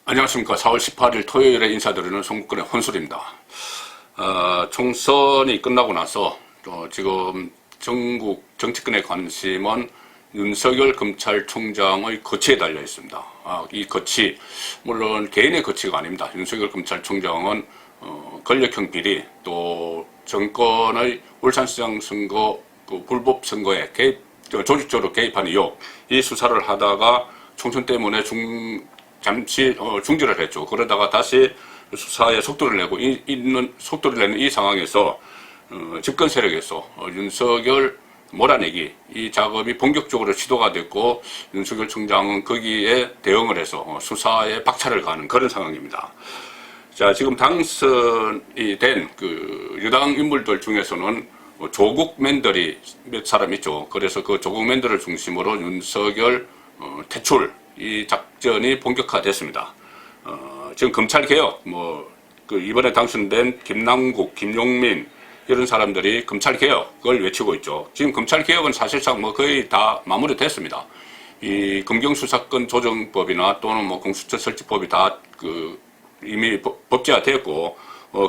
안녕하십니까. 4월 18일 토요일에 인사드리는 송국근의 혼술입니다. 총선이 끝나고 나서 지금 전국 정치권의 관심은 윤석열 검찰총장의 거취에 달려 있습니다. 이 거취, 물론 개인의 거취가 아닙니다. 윤석열 검찰총장은 권력형 비리, 또 정권의 울산시장 선거 불법 선거에 조직적으로 개입한 의혹, 이 수사를 하다가 총선 때문에 잠시 중지를 했죠. 그러다가 다시 수사에 속도를 내고 속도를 내는 이 상황에서 집권 세력에서 윤석열 몰아내기, 이 작업이 본격적으로 시도가 됐고, 윤석열 총장은 거기에 대응을 해서 수사에 박차를 가는 그런 상황입니다. 자, 지금 당선이 된 여당 인물들 중에서는 조국맨들이 몇 사람 있죠. 그래서 그 조국맨들을 중심으로 윤석열 퇴출, 이 작전이 본격화됐습니다. 지금 검찰개혁, 이번에 당선된 김남국, 김용민, 이런 사람들이 검찰개혁을 외치고 있죠. 지금 검찰개혁은 사실상 거의 다 마무리됐습니다. 이 검경수사권 조정법이나 또는 공수처 설치법이 다 이미 법제화됐고,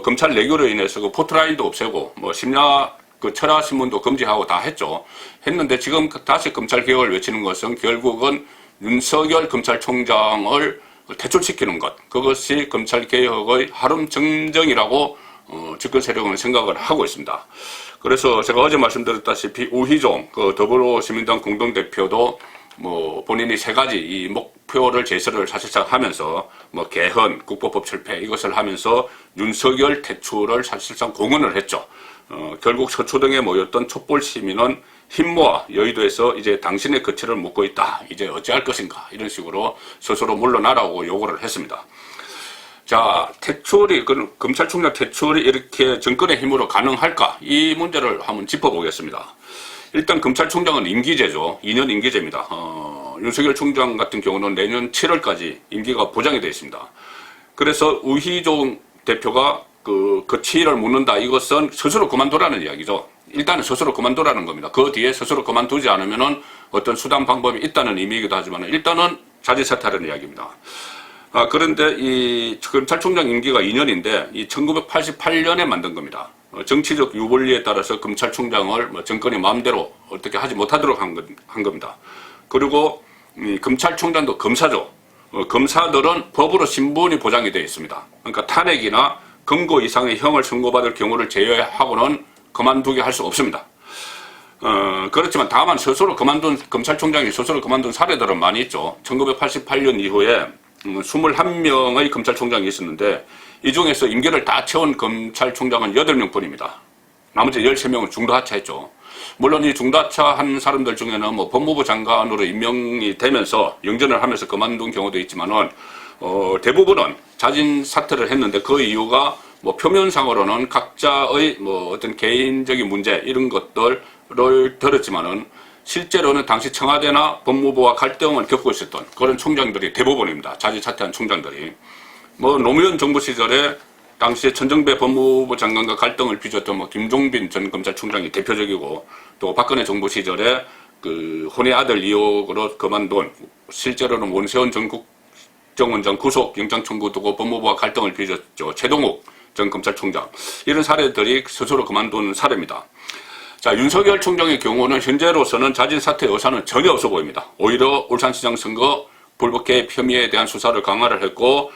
검찰 내교로 인해서 포트라인도 없애고, 심야 철야 신문도 금지하고 다 했는데 지금 다시 검찰개혁을 외치는 것은 결국은 윤석열 검찰총장을 퇴출시키는 것, 그것이 검찰개혁의 하름 정정이라고 집권 세력은 생각을 하고 있습니다. 그래서 제가 어제 말씀드렸다시피 우희종 더불어시민당 공동대표도 본인이 세 가지 이 목표를 제시를 사실상 하면서 개헌, 국보법 철폐 이것을 하면서 윤석열 퇴출을 사실상 공언을 했죠. 결국 서초동에 모였던 촛불 시민은 힘 모아 여의도에서 이제 당신의 거취를 묻고 있다. 이제 어찌할 것인가. 이런 식으로 스스로 물러나라고 요구를 했습니다. 자, 검찰총장 퇴출이 이렇게 정권의 힘으로 가능할까? 이 문제를 한번 짚어보겠습니다. 일단 검찰총장은 임기제죠. 2년 임기제입니다. 윤석열 총장 같은 경우는 내년 7월까지 임기가 보장이 되어 있습니다. 그래서 우희종 대표가 거취를 묻는다. 이것은 스스로 그만두라는 이야기죠. 일단은 스스로 그만두라는 겁니다. 그 뒤에 스스로 그만두지 않으면은 어떤 수단 방법이 있다는 의미이기도 하지만 일단은 자진사퇴하는 이야기입니다. 그런데 이 검찰총장 임기가 2년인데 이 1988년에 만든 겁니다. 정치적 유불리에 따라서 검찰총장을 정권이 마음대로 어떻게 하지 못하도록 한 겁니다. 그리고 검찰총장도 검사죠. 검사들은 법으로 신분이 보장이 되어 있습니다. 그러니까 탄핵이나 금고 이상의 형을 선고받을 경우를 제외하고는 그만두게 할 수 없습니다. 그렇지만 다만 검찰총장이 스스로 그만둔 사례들은 많이 있죠. 1988년 이후에 21명의 검찰총장이 있었는데 이 중에서 임기를 다 채운 검찰총장은 8명 뿐입니다. 나머지 13명은 중도하차했죠. 물론 이 중도하차한 사람들 중에는 법무부 장관으로 임명이 되면서 영전을 하면서 그만둔 경우도 있지만은 대부분은 자진 사퇴를 했는데 그 이유가 표면상으로는 각자의 어떤 개인적인 문제 이런 것들을 들었지만은 실제로는 당시 청와대나 법무부와 갈등을 겪고 있었던 그런 총장들이 대부분입니다. 자진 사퇴한 총장들이. 노무현 정부 시절에 당시에 천정배 법무부 장관과 갈등을 빚었던 김종빈 전 검찰총장이 대표적이고, 또 박근혜 정부 시절에 혼의 아들 의혹으로 그만둔 실제로는 원세훈 전 국정원장 구속 영장 청구 두고 법무부와 갈등을 빚었죠. 최동욱 전 검찰총장. 이런 사례들이 스스로 그만둔 사례입니다. 자, 윤석열 총장의 경우는 현재로서는 자진 사퇴 의사는 전혀 없어 보입니다. 오히려 울산시장 선거 불법 개입 혐의에 대한 수사를 강화를 했고,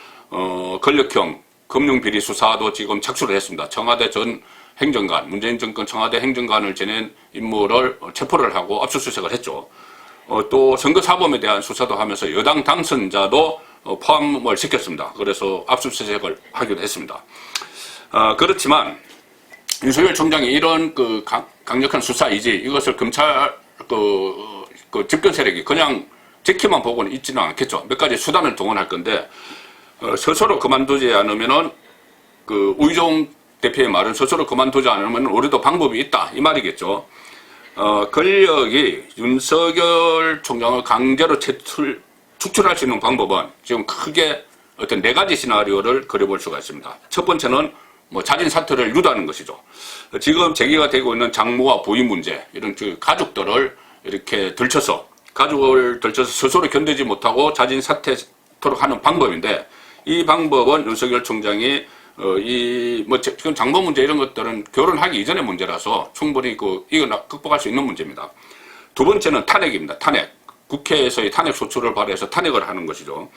권력형 금융비리 수사도 지금 착수를 했습니다. 청와대 전 행정관, 문재인 정권 청와대 행정관을 지낸 인물을 체포를 하고 압수수색을 했죠. 또 선거사범에 대한 수사도 하면서 여당 당선자도 포함을 시켰습니다. 그래서 압수수색을 하기도 했습니다. 그렇지만 윤석열 총장이 이런 강력한 수사 의지, 이것을 검찰 집권 세력이 그냥 지켜만 보고는 있지는 않겠죠. 몇 가지 수단을 동원할 건데, 스스로 그만두지 않으면은 우희종 대표의 말은 스스로 그만두지 않으면 우리도 방법이 있다 이 말이겠죠. 권력이 윤석열 총장을 강제로 축출할 수 있는 방법은 지금 크게 어떤 4가지 시나리오를 그려볼 수가 있습니다. 첫 번째는 자진 사퇴를 유도하는 것이죠. 지금 제기가 되고 있는 장모와 부인 문제, 이런 가족들을 이렇게 가족을 들쳐서 스스로 견디지 못하고 자진 사퇴토록 하는 방법인데, 이 방법은 윤석열 총장이 지금 장모 문제 이런 것들은 결혼하기 이전의 문제라서 충분히 이거 극복할 수 있는 문제입니다. 두 번째는 탄핵입니다. 탄핵. 국회에서의 탄핵 소추를 발의해서 탄핵을 하는 것이죠.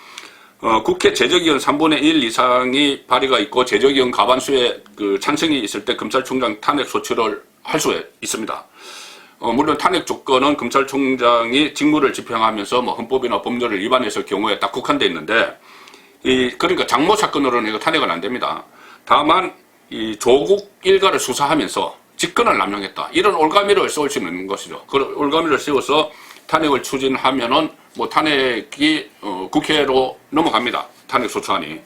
국회 제적의원 3분의 1 이상이 발의가 있고 제적의원 과반수의 찬성이 있을 때 검찰총장 탄핵 소추를 할 수 있습니다. 물론 탄핵 조건은 검찰총장이 직무를 집행하면서 헌법이나 법률을 위반했을 경우에 딱 국한되어 있는데, 그러니까 장모 사건으로는 이거 탄핵은 안 됩니다. 다만 이 조국 일가를 수사하면서 직권을 남용했다, 이런 올가미를 씌울 수 있는 것이죠. 그 올가미를 씌워서 탄핵을 추진하면은 탄핵이 국회로 넘어갑니다. 탄핵 소추안이.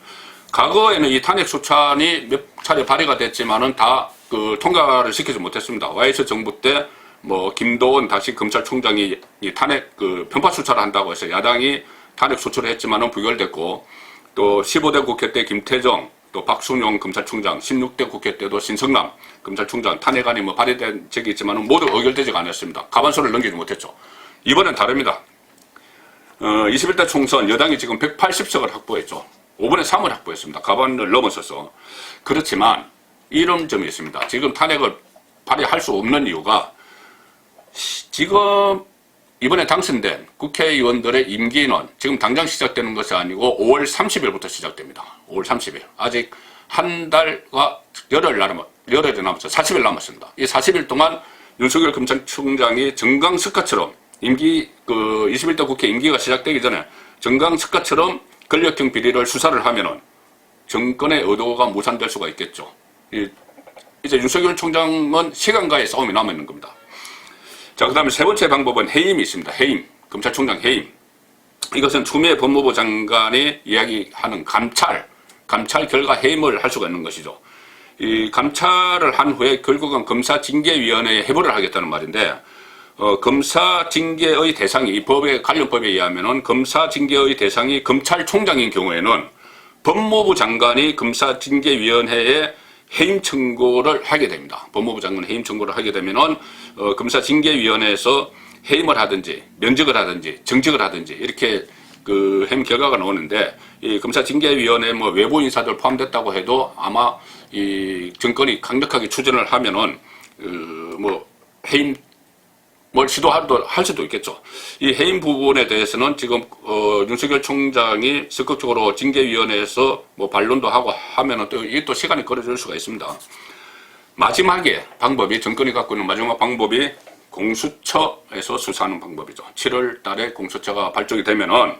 과거에는 이 탄핵 소추안이 몇 차례 발의가 됐지만은 다 통과를 시키지 못했습니다. YS 정부 때 김도원 다시 검찰총장이 이 탄핵 편파 수차를 한다고 해서 야당이 탄핵 소추를 했지만은 부결됐고, 또 15대 국회 때 김태정, 또 박순용 검찰총장, 16대 국회 때도 신성남 검찰총장 탄핵안이 발의된 적이 있지만은 모두 의결되지가 않았습니다. 과반수를 넘기지 못했죠. 이번엔 다릅니다. 21대 총선 여당이 지금 180석을 확보했죠. 5분의 3을 확보했습니다. 과반을 넘어서서. 그렇지만 이런 점이 있습니다. 지금 탄핵을 발의할 수 없는 이유가, 지금 이번에 당선된 국회의원들의 임기는 지금 당장 시작되는 것이 아니고 5월 30일부터 시작됩니다. 5월 30일. 아직 한 달과 열흘이 남았죠. 40일 남았습니다. 이 40일 동안 윤석열 검찰총장이 정강석가처럼 21대 국회 임기가 시작되기 전에 정강석가처럼 권력형 비리를 수사를 하면은 정권의 의도가 무산될 수가 있겠죠. 이제 윤석열 총장은 시간과의 싸움이 남아있는 겁니다. 자, 그 다음에 세 번째 방법은 해임이 있습니다. 해임. 검찰총장 해임. 이것은 추미애 법무부 장관이 이야기하는 감찰 결과 해임을 할 수가 있는 것이죠. 이 감찰을 한 후에 결국은 검사징계위원회에 해부를 하겠다는 말인데, 검사징계의 대상이, 이 관련법에 의하면은 검사징계의 대상이 검찰총장인 경우에는 법무부 장관이 검사징계위원회에 해임 청구를 하게 됩니다. 법무부 장관이 해임 청구를 하게 되면은 검사징계위원회에서 해임을 하든지 면직을 하든지 정직을 하든지 이렇게 해임 결과가 나오는데, 이 검사징계위원회 외부 인사들 포함됐다고 해도 아마 이 정권이 강력하게 추진을 하면은 해임 할 수도 있겠죠. 이 해임 부분에 대해서는 지금 윤석열 총장이 적극적으로 징계위원회에서 반론도 하고 하면은 이게 또 시간이 걸어질 수가 있습니다. 마지막에 방법이, 정권이 갖고 있는 마지막 방법이 공수처에서 수사하는 방법이죠. 7월 달에 공수처가 발족이 되면은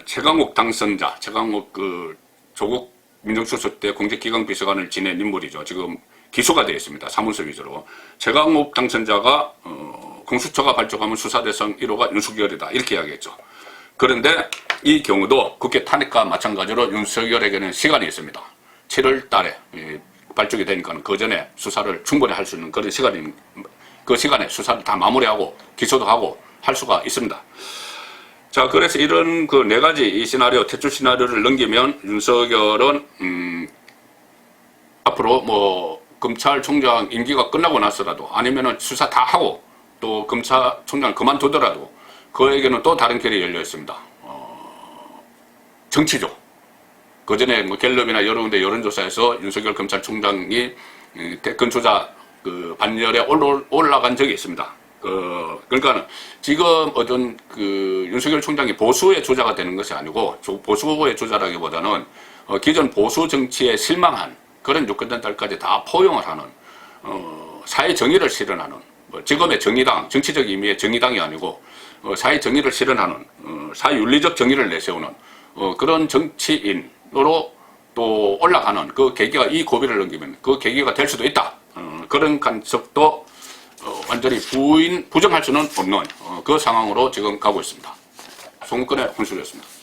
최강욱 당선자, 조국 민정수석 때 공직기강비서관을 지낸 인물이죠. 지금 기소가 되어 있습니다. 사문서 위주로. 최강욱 당선자가 공수처가 발족하면 수사 대상 1호가 윤석열이다, 이렇게 이야기했죠. 그런데 이 경우도 국회 탄핵과 마찬가지로 윤석열에게는 시간이 있습니다. 7월 달에 발족이 되니까 그 전에 수사를 충분히 할 수 있는 그런 시간이, 그 시간에 수사를 다 마무리하고 기소도 하고 할 수가 있습니다. 자, 그래서 이런 네 가지 이 시나리오, 퇴출 시나리오를 넘기면 윤석열은 앞으로 검찰총장 임기가 끝나고 나서라도, 아니면은 수사 다 하고 또 검찰총장을 그만두더라도 그에게는 또 다른 길이 열려 있습니다. 정치죠. 그 전에 갤럽이나 여러 군데 여론조사에서 윤석열 검찰총장이 대권 주자 반열에 올라간 적이 있습니다. 그러니까 지금 어떤 윤석열 총장이 보수의 주자가 되는 것이 아니고, 보수의 주자라기보다는 기존 보수 정치에 실망한 그런 유권자들까지 다 포용을 하는, 사회 정의를 실현하는, 지금의 정의당, 정치적 의미의 정의당이 아니고 사회 정의를 실현하는, 사회 윤리적 정의를 내세우는 그런 정치인으로 또 올라가는 그 계기가, 이 고비를 넘기면 그 계기가 될 수도 있다. 그런 간섭도 완전히 부정할 수는 없는 그 상황으로 지금 가고 있습니다. 송근의 훈수였습니다.